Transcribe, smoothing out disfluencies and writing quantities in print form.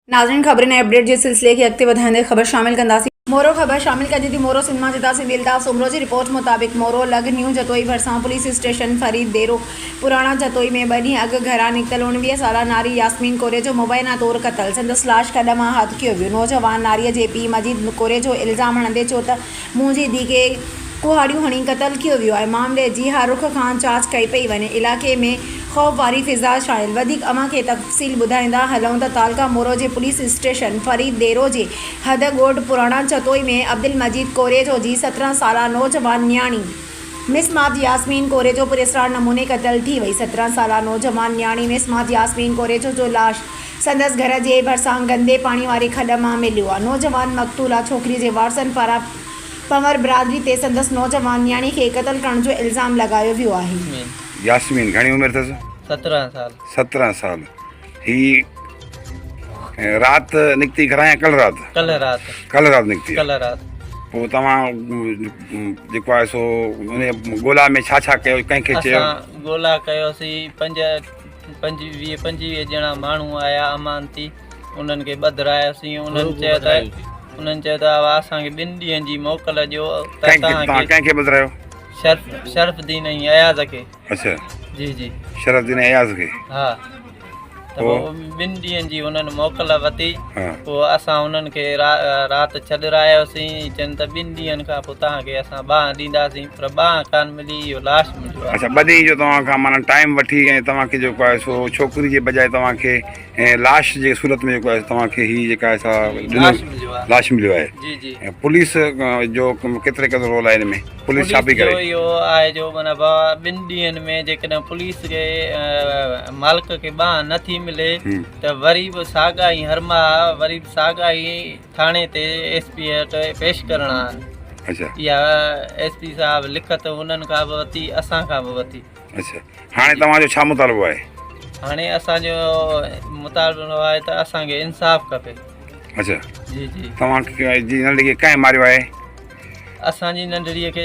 नाज़रीन ख़बर ने अपडेट जे सिलसिले खे अॻिते वधाईंदे ख़बर शामिल कंदासीं। मोरो ख़बर शामिल कजे थी। मोरो सिनेमा जे तासीं दिलदास उमरो जी रिपोर्ट मुताबिक़ मोरो लॻ न्यू जतोई भरिसां पुलिस स्टेशन फरीद देरो पुराणा जतोई में 2 ॾींहं अॻु घरां निकितल 19 साला नारी यास्मीन कोरे जो मुबैना तौरु क़तल संदसि लाश खॾ मां हथु कयो वियो। नौजवान नारीअ जे पीउ मजीद कोरे जो इल्ज़ाम हणंदे चयो त मुंहिंजी धीउ खे कुहाड़ियूं हणी क़तल कयो वियो आहे। मामले जी हर रुख खां जांच कई पई वञे। इलाइक़े में ख़ौफ़ वारी फिज़ा शाइल। वधीक अमा खे तफ़सील ॿुधाईंदा हलूं त तालका मोरो जे पुलिस स्टेशन फरीद देरो जे हद ॻोठ पुराणा जतोई में अब्दुल मजीद कोरे जो जी 17 साला नौजवान न्याणी मिसमात यास्मीन कोरे जो पुरस्कार नमूने क़तल थी वई। 17 साला नौजवान न्याणी मिसमात यास्मीन कोरे जो लाश संदसि घर जे भरिसां गंदे पाणी वारी खॾ मां मिलियो आहे। नौजवान मक़तूला छोकिरी जे वारसनि पारां पंवर बिरादरी ते संदसि नौजवान न्याणी खे क़तल करण जो इल्ज़ाम लगायो वियो आहे। यास्मीन घणी उम्र अथसि? 17 साल। 17 साल। ही रात निकती घरां या कल रात? कल रात। कल रात निकती? कल रात। पोइ तव्हां जेको आहे सो उन ॻोल्हा में छा छा कयो, कंहिंखे चयो? असां ॻोल्हा कयोसीं। 25 ॼणा माण्हू आया अमानती, उन्हनि खे ॿधरायोसीं। उन्हनि चयो त असांखे 2 ॾींहंनि जी मोकल ॾियो त कंहिंखे ॿधरायो? शरफ़ुद्दीन ऐं अयाज़ खे। अच्छा जी जी, शरफ़ुद्दीन अयाज़ खे। हा, त पोइ 2 ॾींहंनि जी उन्हनि मोकल वरिती। पोइ असां उन्हनि खे राति छॾायोसीं। चवनि त 2 ॾींहंनि खां पोइ तव्हांखे असां बांह ॾींदासीं, पर बांह कान मिली, इहो लाश मिलियो आहे। अच्छा, 2 ॾींहं जो तव्हां खां माना टाइम वठी ऐं तव्हांखे जेको आहे सो छोकिरी जे बजाए तव्हांखे लाश जे सूरत में जेको आहे तव्हांखे ही जेका आहे सा लाश मिलियो आहे। जी जी। ऐं पुलिस जो केतिरे रोल आहे हिन में? पुलिस छा पई करे? इहो आहे जो माना 2 ॾींहंनि में जेकॾहिं पुलिस खे मालिक खे बांह नथी मिले त वरी बि साॻाई हरमा वरी बि साॻाई थाणे ते SP वटि पेश करणा। अच्छा, इहा SP साहिबु लिखत उन्हनि खां बि वरिती, असां खां बि वरिती। अच्छा, हाणे तव्हांजो छा मुतालबो आहे? हाणे असांजो मुतालबो आहे त असांखे इंसाफ़ खपे। अच्छा जी जी। तव्हांखे जी नंढड़ी खे कंहिं मारियो आहे? असांजी नंढड़ीअ खे